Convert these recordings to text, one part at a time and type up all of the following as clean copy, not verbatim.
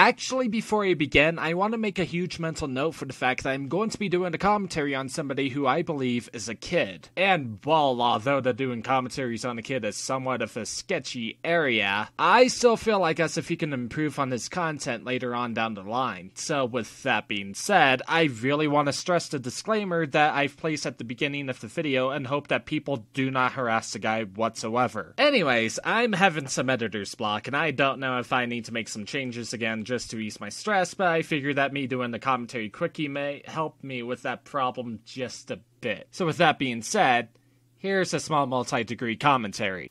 Actually, before I begin, I want to make a huge mental note for the fact that I'm going to be doing a commentary on somebody who I believe is a kid. And, well, although the doing commentaries on a kid is somewhat of a sketchy area, I still feel like as if he can improve on his content later on down the line. So with that being said, I really want to stress the disclaimer that I've placed at the beginning of the video and hope that people do not harass the guy whatsoever. Anyways, I'm having some editor's block and I don't know if I need to make some changes again just to ease my stress, but I figured that me doing the commentary quickie may help me with that problem just a bit. So with that being said, here's a small multi-degree commentary.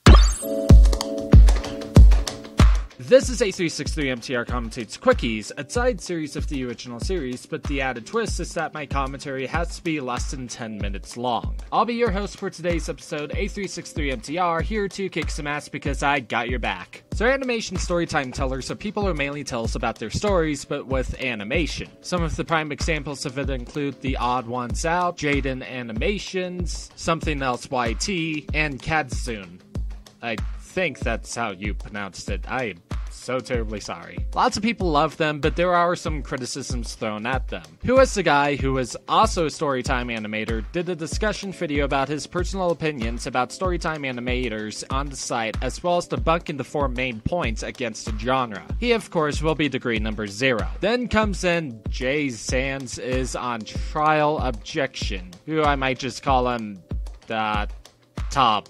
This is A363MTR Commentates Quickies, a side series of the original series, but the added twist is that my commentary has to be less than 10 minutes long. I'll be your host for today's episode, A363MTR, here to kick some ass because I got your back. So animation storytime tellers are people who mainly tell us about their stories, but with animation. Some of the prime examples of it include The Odd Ones Out, Jaden Animations, Something Else YT, and Kadzune. I think that's how you pronounced it. I am so terribly sorry. Lots of people love them, but there are some criticisms thrown at them. Who is the guy who is also a Storytime animator, did a discussion video about his personal opinions about Storytime animators on the site, as well as debunking the 4 main points against the genre. He, of course, will be degree number 0. Then comes in jsans is on trial objection, who I might just call him, Tom.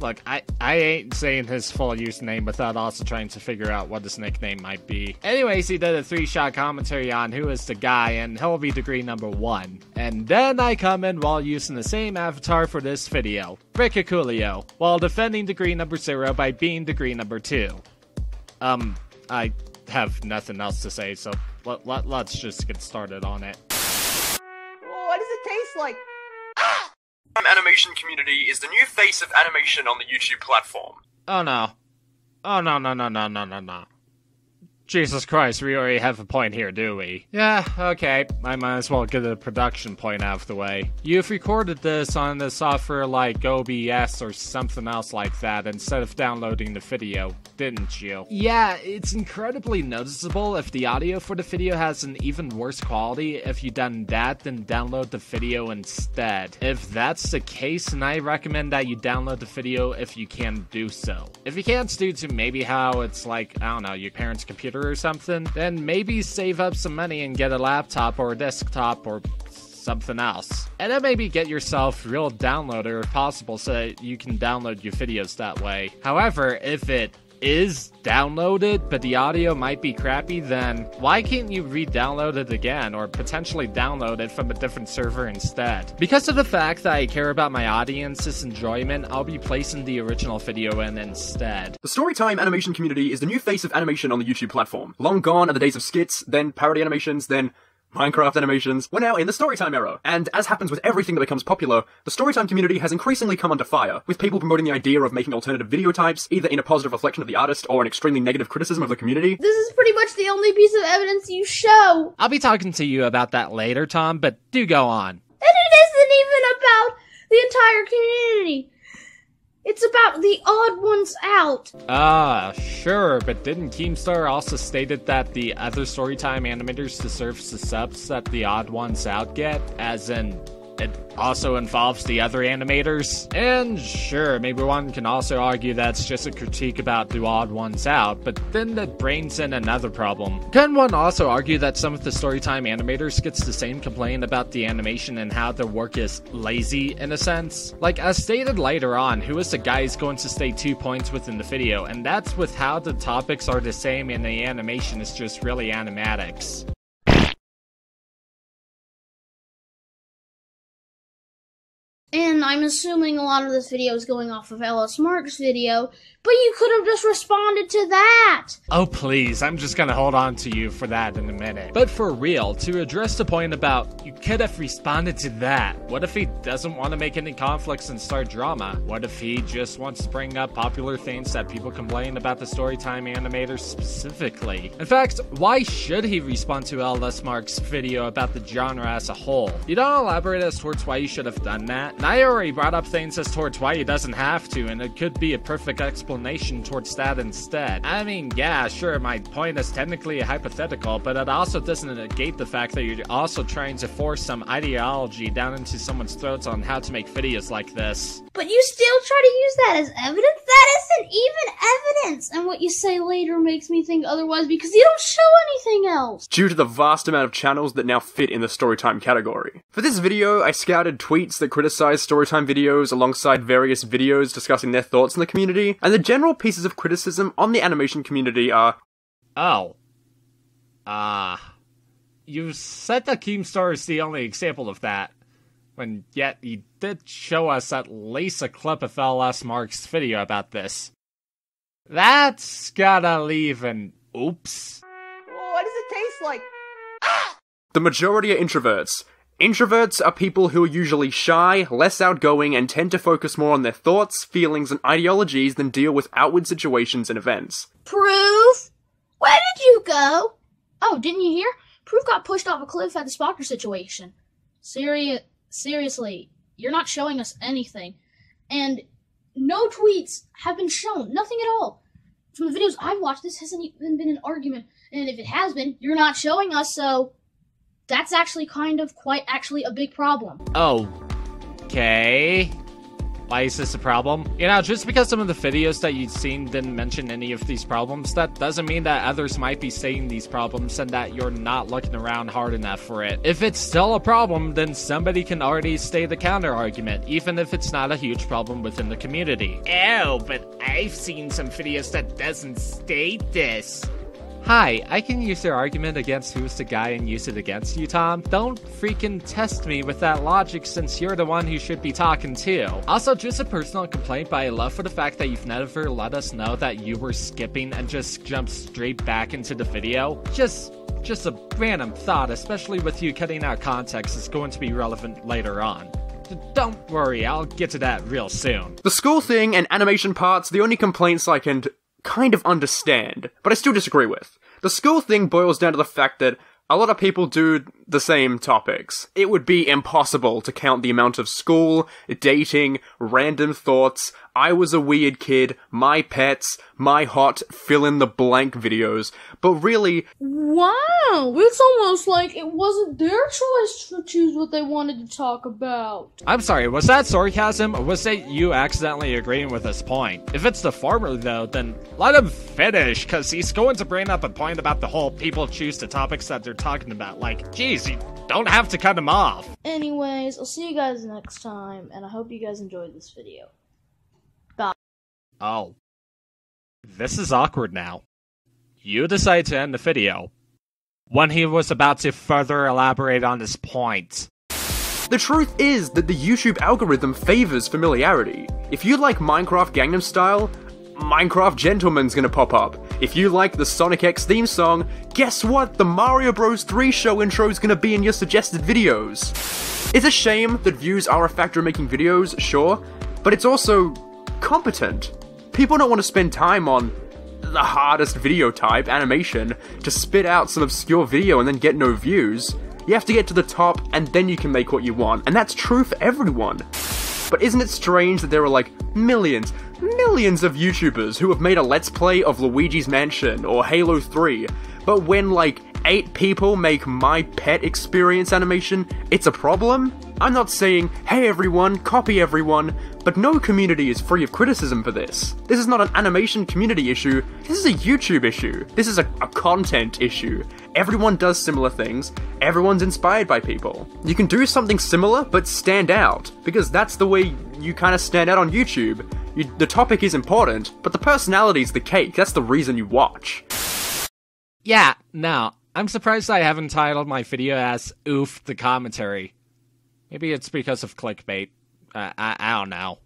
Look, I ain't saying his full username without also trying to figure out what his nickname might be. Anyways, he did a 3-shot commentary on who is the guy, and he'll be degree number 1. And then I come in while using the same avatar for this video, Erykah, while defending degree number 0 by being degree number 2. I have nothing else to say, so let's just get started on it. What does it taste like? Animation community is the new face of animation on the YouTube platform. Oh no. Oh no. Jesus Christ, we already have a point here, do we? Yeah, okay. I might as well get a production point out of the way. You've recorded this on the software like OBS or something else like that instead of downloading the video, didn't you? Yeah, it's incredibly noticeable if the audio for the video has an even worse quality if you done that than download the video instead. If that's the case, then I recommend that you download the video if you can do so. If you can't, due to maybe how it's like, I don't know, your parents' computer or something, then maybe save up some money and get a laptop or a desktop or something else. And then maybe get yourself a real downloader if possible so that you can download your videos that way. However, if it is downloaded, but the audio might be crappy, then why can't you re-download it again, or potentially download it from a different server instead? Because of the fact that I care about my audience's enjoyment, I'll be placing the original video in instead. The Storytime animation community is the new face of animation on the YouTube platform. Long gone are the days of skits, then parody animations, then Minecraft animations. We're now in the Storytime era, and as happens with everything that becomes popular, the Storytime community has increasingly come under fire, with people promoting the idea of making alternative video types, either in a positive reflection of the artist or an extremely negative criticism of the community. This is pretty much the only piece of evidence you show. I'll be talking to you about that later, Tom, but do go on. And it isn't even about the entire community. It's about the odd ones out. Sure, but didn't Keemstar also stated that the other Storytime animators deserves the subs that the odd ones out get? As in, it also involves the other animators? And sure, maybe one can also argue that's just a critique about the odd ones out, but then that brings in another problem. Can one also argue that some of the Storytime animators gets the same complaint about the animation and how their work is lazy in a sense? Like, as stated later on, who is the guy is going to stay 2 points within the video, and that's with how the topics are the same and the animation is just really animatics. And I'm assuming a lot of this video is going off of LS Mark's video, but you could have just responded to that! Oh please, I'm just gonna hold on to you for that in a minute. But for real, to address the point about, you could have responded to that. What if he doesn't want to make any conflicts and start drama? What if he just wants to bring up popular things that people complain about the Storytime animators specifically? In fact, why should he respond to LS Mark's video about the genre as a whole? You don't elaborate as towards why you should have done that, Naya already brought up things as towards why he doesn't have to, and it could be a perfect explanation towards that instead. I mean, yeah, sure, my point is technically hypothetical, but it also doesn't negate the fact that you're also trying to force some ideology down into someone's throats on how to make videos like this. But you still try to use that as evidence? That isn't even evidence! And what you say later makes me think otherwise because you don't show anything else! Due to the vast amount of channels that now fit in the Storytime category. For this video, I scouted tweets that criticize Storytime videos alongside various videos discussing their thoughts in the community, and the general pieces of criticism on the animation community are... Oh. You said that Keemstar is the only example of that, when yet he did show us at least a clip of LS Mark's video about this. That's gotta leave an oops. What does it taste like? The majority are introverts. Introverts are people who are usually shy, less outgoing, and tend to focus more on their thoughts, feelings, and ideologies than deal with outward situations and events. Proof? Where did you go? Oh, didn't you hear? Proof got pushed off a cliff at the Spocker situation. Seriously, you're not showing us anything. And no tweets have been shown. Nothing at all. From the videos I've watched, this hasn't even been an argument. And if it has been, you're not showing us, so... that's actually quite a big problem. Okay. Why is this a problem? You know, just because some of the videos that you've seen didn't mention any of these problems, that doesn't mean that others might be saying these problems and that you're not looking around hard enough for it. If it's still a problem, then somebody can already state the counter argument, even if it's not a huge problem within the community. Oh, but I've seen some videos that doesn't state this. Hi, I can use your argument against who's the guy and use it against you, Tom. Don't freaking test me with that logic since you're the one who should be talking to. Also, just a personal complaint, but I love for the fact that you've never let us know that you were skipping and just jumped straight back into the video. Just a random thought, especially with you cutting out context, is going to be relevant later on. Don't worry, I'll get to that real soon. The school thing and animation parts, the only complaints I can kind of understand, but I still disagree with. The school thing boils down to the fact that a lot of people do the same topics. It would be impossible to count the amount of school, dating, random thoughts, I was a weird kid, my pets, my hot fill-in-the-blank videos, but really... Wow, it's almost like it wasn't their choice to choose what they wanted to talk about. I'm sorry, was that sarcasm, or was that you accidentally agreeing with his point? If it's the former, though, then let him finish, cause he's going to bring up a point about the whole people choose the topics that they're talking about. Like, geez, you don't have to cut him off. Anyways, I'll see you guys next time, and I hope you guys enjoyed this video. Bye. Oh. This is awkward now. You decide to end the video when he was about to further elaborate on his point. The truth is that the YouTube algorithm favors familiarity. If you like Minecraft Gangnam Style, Minecraft Gentleman's gonna pop up. If you like the Sonic X theme song, guess what? The Mario Bros. 3 show intro is gonna be in your suggested videos. It's a shame that views are a factor in making videos, sure, but it's also competent. People don't want to spend time on the hardest video type, animation, to spit out some obscure video and then get no views. You have to get to the top and then you can make what you want, and that's true for everyone. But isn't it strange that there are like millions of YouTubers who have made a Let's Play of Luigi's Mansion or Halo 3, but when like 8 people make My Pet Experience animation, it's a problem? I'm not saying, hey everyone, copy everyone, but no community is free of criticism for this. This is not an animation community issue, this is a YouTube issue. This is a content issue. Everyone does similar things, everyone's inspired by people. You can do something similar, but stand out, because that's the way you kind of stand out on YouTube. The topic is important, but the personality's the cake, that's the reason you watch. Yeah, no, I'm surprised I haven't titled my video as Oof the Commentary. Maybe it's because of clickbait. I don't know.